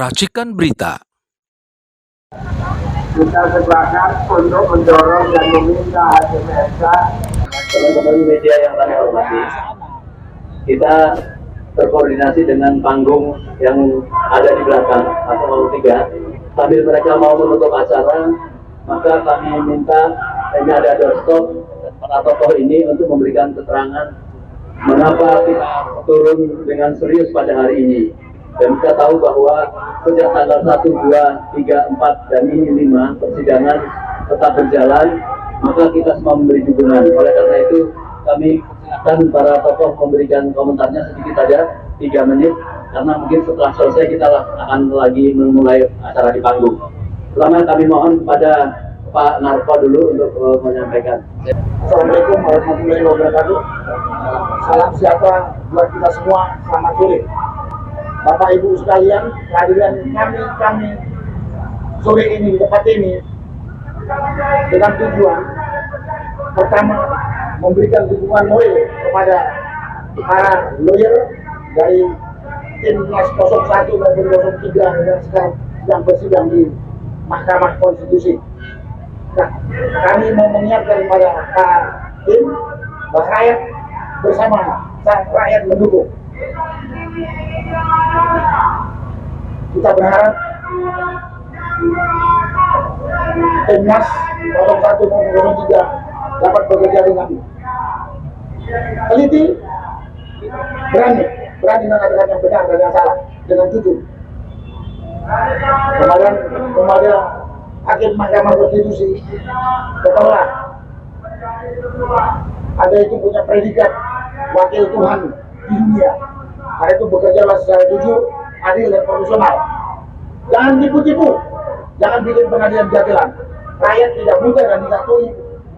Racikan Berita. Kita sepakat untuk mendorong dan meminta HMMK. Teman-teman media yang kami hormati, kita berkoordinasi dengan panggung yang ada di belakang atau 3. Sambil mereka mau menutup acara, maka kami minta ini ada doorstop para tokoh ini untuk memberikan keterangan mengapa kita turun dengan serius pada hari ini. Dan kita tahu bahwa sejak tanggal 1, 2, 3, 4, dan ini 5 persidangan tetap berjalan, maka kita semua memberi dukungan. Oleh karena itu, kami akan para tokoh memberikan komentarnya sedikit saja, 3 menit, karena mungkin setelah selesai kita akan lagi memulai acara di panggung. Pertama kami mohon kepada Pak Narko dulu untuk menyampaikan. Assalamualaikum warahmatullahi wabarakatuh. Salam sejahtera buat kita semua. Selamat sore. Bapak Ibu sekalian, kehadiran kami sore ini di tempat ini dengan tujuan pertama memberikan dukungan moral kepada para lawyer dari Timnas 01 dan 03 yang sekarang sedang bersidang di Mahkamah Konstitusi. Nah, kami mau mengingatkan kepada para tim bahwa rakyat bersama, rakyat mendukung. Kita berharap Timnas 01 maupun 03 dapat bekerja dengan teliti, berani mengatakan yang benar dan yang salah dengan jujur. Kemudian kepada Hakim Mahkamah Konstitusi, ketahuilah ada itu punya predikat wakil Tuhan di dunia. Karena itu bekerjalah secara jujur, adil dan profesional. Jangan tipu-tipu, jangan bikin pengadilan jadilan. Rakyat tidak mudah dan tidak tuli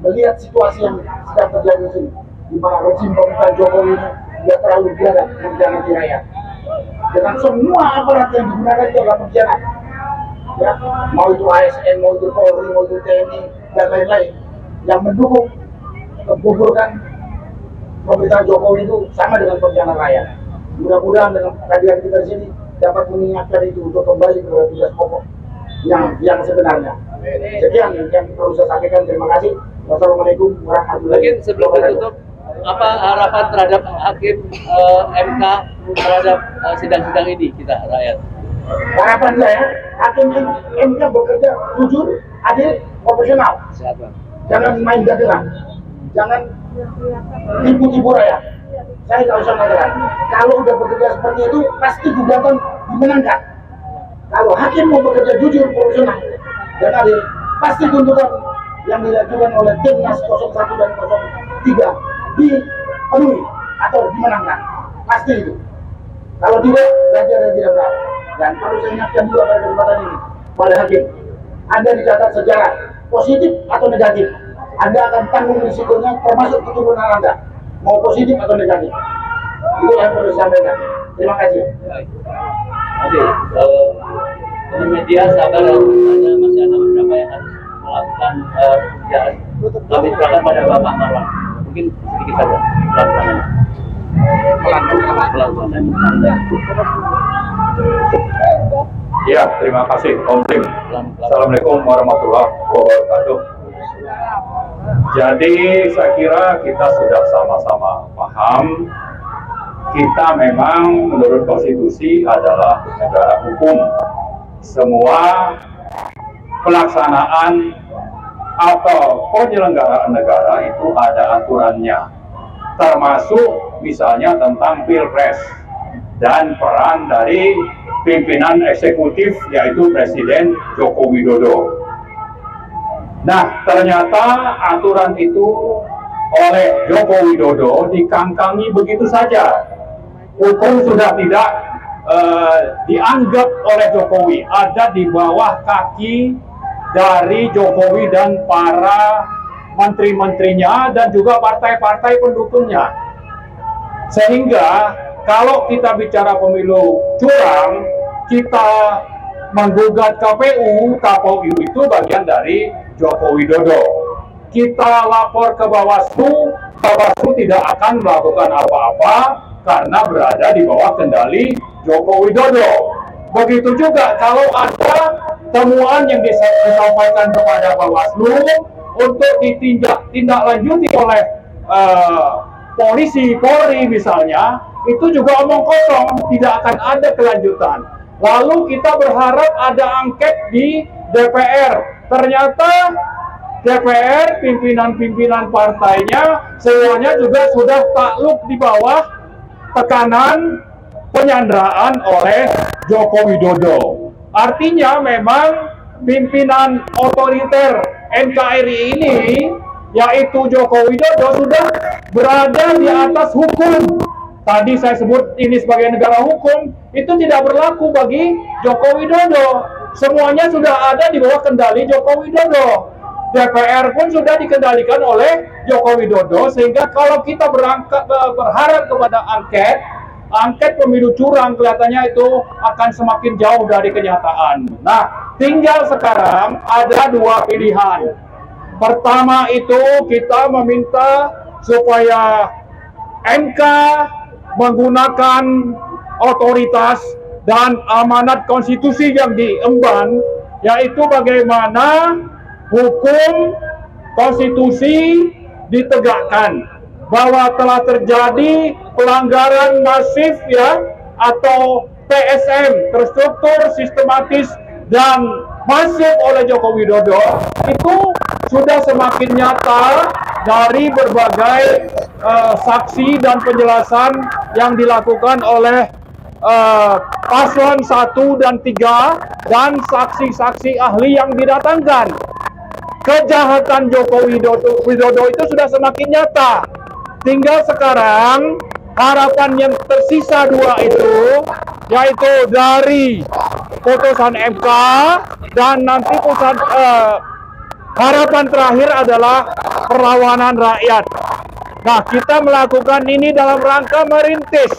melihat situasi yang sedang terjadi di sini, di mana rezim pemerintahan Jokowi ini tidak terlalu biadab mengkhianati rakyat. Dengan semua aparat yang digunakan itu adalah pengkhianat. Ya, mau itu ASN, mau itu Polri, mau itu TNI dan lain-lain yang mendukung menggugurkan pemerintahan Jokowi itu sama dengan pengkhianat rakyat. Mudah-mudahan dengan kehadiran kita di sini dapat mengingatkan itu untuk kembali kepada tugas pokok yang sebenarnya. Sekian yang perlu saya sampaikan. Terima kasih. Wassalamualaikum warahmatullahi wabarakatuh. Sebelum ditutup, apa harapan terhadap Hakim MK terhadap sidang-sidang ini kita rakyat? Harapan saya, Hakim MK bekerja jujur, adil, profesional. Jangan main dagelan, jangan tipu-tipu rakyat. Saya nggak usah mengatakan, kalau udah bekerja seperti itu, pasti gugatan dimenangkan. Kalau hakim mau bekerja jujur, profesional, dan adil, pasti tuntutan yang dilakukan oleh Timnas 01 dan 03 dipenuhi atau dimenangkan. Pasti itu. Kalau tidak, berarti ada yang tidak benar. Dan perlu saya ingatkan juga pada kesempatan ini, pada hakim, Anda dicatat sejarah, positif atau negatif, Anda akan tanggung risikonya termasuk keturunan Anda. Mau positif atau negatif, itu yang perlu disampaikan. Terima kasih. Oke, teman media sabar, masih ada beberapa yang harus melakukan pekerjaan. Kami serahkan pada Bapak Marwan. Mungkin sedikit saja pelan-pelan. Ya, terima kasih Om Tim. Assalamualaikum warahmatullahi wabarakatuh. Jadi saya kira kita sudah sama-sama paham, kita memang menurut konstitusi adalah negara hukum. Semua pelaksanaan atau penyelenggaraan negara itu ada aturannya, termasuk misalnya tentang Pilpres dan peran dari pimpinan eksekutif yaitu Presiden Joko Widodo. Nah, ternyata aturan itu oleh Joko Widodo dikangkangi begitu saja. Hukum sudah tidak dianggap oleh Jokowi, ada di bawah kaki dari Jokowi dan para menteri-menterinya dan juga partai-partai pendukungnya. Sehingga kalau kita bicara pemilu curang, kita menggugat KPU itu bagian dari Joko Widodo. Kita lapor ke Bawaslu tidak akan melakukan apa-apa karena berada di bawah kendali Joko Widodo. Begitu juga kalau ada temuan yang disampaikan kepada Bawaslu untuk ditindaklanjuti oleh polisi, Polri misalnya, itu juga omong kosong, tidak akan ada kelanjutan. Lalu kita berharap ada angket di DPR. Ternyata DPR, pimpinan-pimpinan partainya, semuanya juga sudah takluk di bawah tekanan penyanderaan oleh Joko Widodo. Artinya memang pimpinan otoriter NKRI ini, yaitu Joko Widodo, sudah berada di atas hukum. Tadi saya sebut ini sebagai negara hukum, itu tidak berlaku bagi Joko Widodo. Semuanya sudah ada di bawah kendali Joko Widodo. DPR pun sudah dikendalikan oleh Joko Widodo, sehingga kalau kita berharap kepada angket pemilu curang, kelihatannya itu akan semakin jauh dari kenyataan. Nah, tinggal sekarang ada dua pilihan. Pertama itu kita meminta supaya MK menggunakan otoritas dan amanat konstitusi yang diemban, yaitu bagaimana hukum konstitusi ditegakkan, bahwa telah terjadi pelanggaran masif ya, atau TSM, terstruktur, sistematis, dan masif oleh Joko Widodo, itu sudah semakin nyata dari berbagai saksi dan penjelasan yang dilakukan oleh paslon 1 dan 3 dan saksi-saksi ahli yang didatangkan. Kejahatan Joko Widodo itu sudah semakin nyata. Tinggal sekarang harapan yang tersisa dua itu, yaitu dari putusan MK dan nanti harapan terakhir adalah perlawanan rakyat. Nah, kita melakukan ini dalam rangka merintis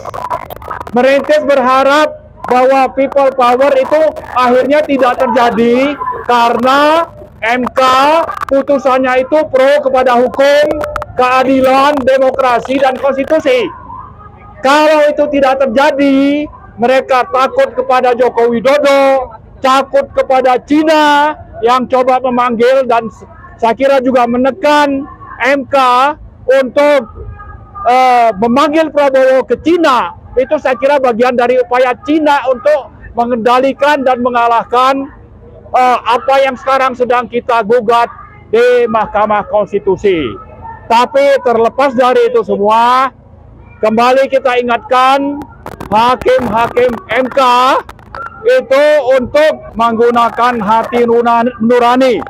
berharap bahwa people power itu akhirnya tidak terjadi, karena MK putusannya itu pro kepada hukum, keadilan, demokrasi, dan konstitusi. Kalau itu tidak terjadi, mereka takut kepada Joko Widodo, takut kepada Cina yang coba memanggil, dan saya kira juga menekan MK untuk memanggil Prabowo ke Cina. Itu saya kira bagian dari upaya Cina untuk mengendalikan dan mengalahkan apa yang sekarang sedang kita gugat di Mahkamah Konstitusi. Tapi terlepas dari itu semua, kembali kita ingatkan hakim-hakim MK itu untuk menggunakan hati nurani,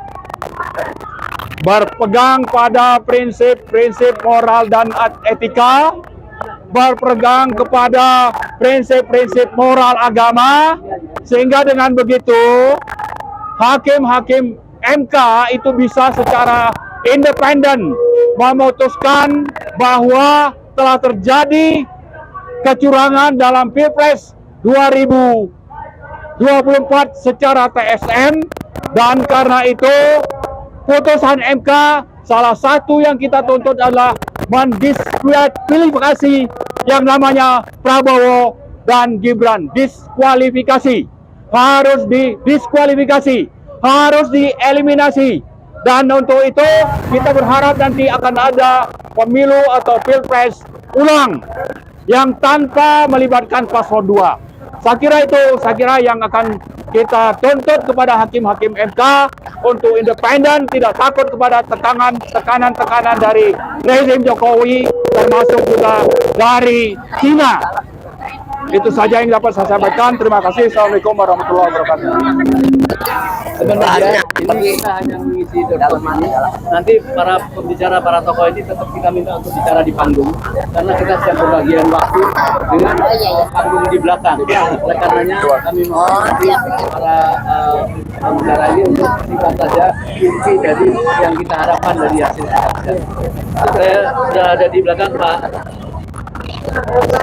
berpegang pada prinsip-prinsip moral dan etika, berpegang kepada prinsip-prinsip moral agama, sehingga dengan begitu hakim-hakim MK itu bisa secara independen memutuskan bahwa telah terjadi kecurangan dalam Pilpres 2024 secara TSM, dan karena itu putusan MK salah satu yang kita tuntut adalah mendiskualifikasi yang namanya Prabowo dan Gibran. Diskualifikasi, harus didiskualifikasi, harus dieliminasi. Dan untuk itu kita berharap nanti akan ada pemilu atau Pilpres ulang yang tanpa melibatkan paslon 2. Saya kira yang akan kita tuntut kepada hakim-hakim MK untuk independen, tidak takut kepada tekanan-tekanan dari rezim Jokowi, termasuk juga dari Cina. Itu saja yang dapat saya sampaikan. Terima kasih. Assalamualaikum warahmatullahi wabarakatuh. Sebenarnya ini kita hanya mengisi dokumen. Nanti para tokoh ini tetap kita minta untuk bicara di panggung, karena kita sedang berbagian waktu dengan panggung di belakang. Oleh karenanya kami mohon para pembicara ini untuk singkat saja inti dari yang kita harapkan dari hasil kajian. Saya sudah ada di belakang Pak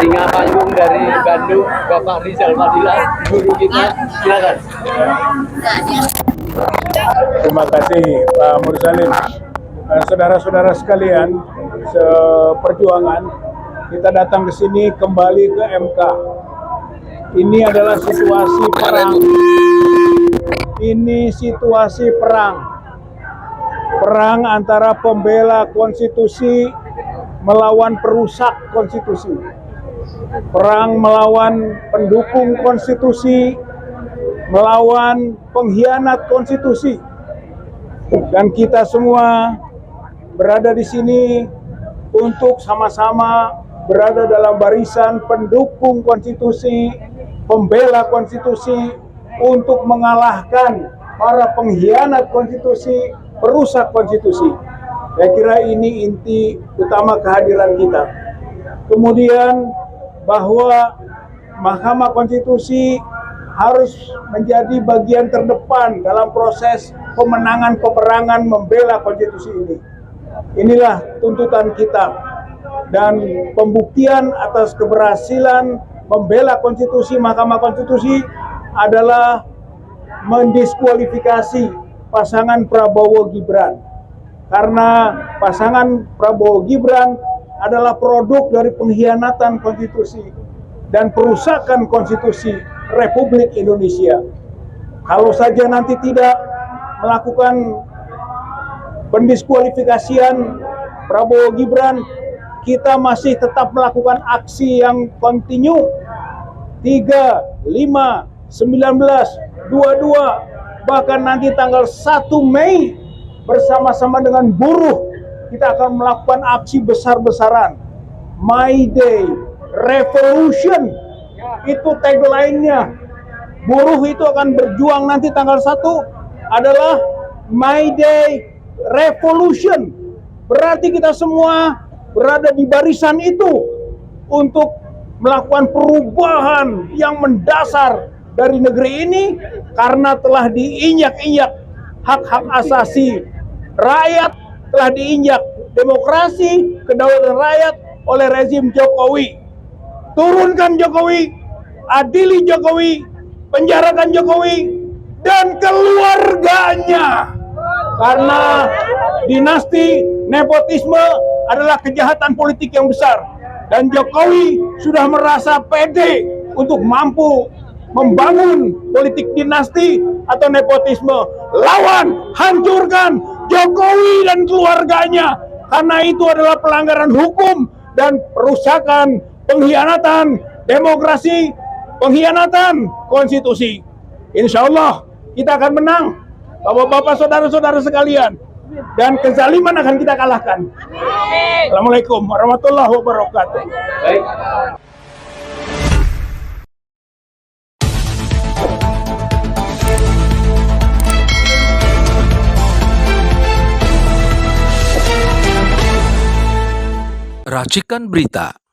singa panggung dari Bandung, Bapak Rizal Fadila, guru kita, silakan. Terima kasih Pak Mursalim. Saudara-saudara sekalian, seperjuangan, kita datang ke sini kembali ke MK. Ini adalah situasi perang. Ini situasi perang. Perang antara pembela konstitusi melawan perusak konstitusi. Perang melawan pendukung konstitusi, melawan pengkhianat konstitusi. Dan kita semua berada di sini untuk sama-sama berada dalam barisan pendukung konstitusi, pembela konstitusi, untuk mengalahkan para pengkhianat konstitusi, perusak konstitusi. Saya kira ini inti utama kehadiran kita. Kemudian bahwa Mahkamah Konstitusi harus menjadi bagian terdepan dalam proses pemenangan peperangan membela konstitusi ini. Inilah tuntutan kita, dan pembuktian atas keberhasilan membela konstitusi Mahkamah Konstitusi adalah mendiskualifikasi pasangan Prabowo Gibran, karena pasangan Prabowo Gibran adalah produk dari pengkhianatan konstitusi dan perusakan konstitusi Republik Indonesia. Kalau saja nanti tidak melakukan pendiskualifikasian Prabowo Gibran, kita masih tetap melakukan aksi yang kontinu 3, 5, 19, 22, bahkan nanti tanggal 1 Mei bersama-sama dengan buruh kita akan melakukan aksi besar-besaran. My Day Revolution, itu tagline-nya. Buruh itu akan berjuang nanti tanggal 1 adalah My Day Revolution. Berarti kita semua berada di barisan itu untuk melakukan perubahan yang mendasar dari negeri ini, karena telah diinjak-injak hak-hak asasi rakyat, telah diinjak demokrasi, kedaulatan rakyat oleh rezim Jokowi. Turunkan Jokowi, adili Jokowi, penjarakan Jokowi dan keluarganya. Karena dinasti nepotisme adalah kejahatan politik yang besar, dan Jokowi sudah merasa pede untuk mampu membangun politik dinasti atau nepotisme. Lawan, hancurkan Jokowi dan keluarganya, karena itu adalah pelanggaran hukum dan perusakan, pengkhianatan demokrasi, pengkhianatan konstitusi. Insya Allah kita akan menang, Bapak-bapak, saudara-saudara sekalian, dan kezaliman akan kita kalahkan. Assalamualaikum warahmatullahi wabarakatuh. Baik. Racikan Berita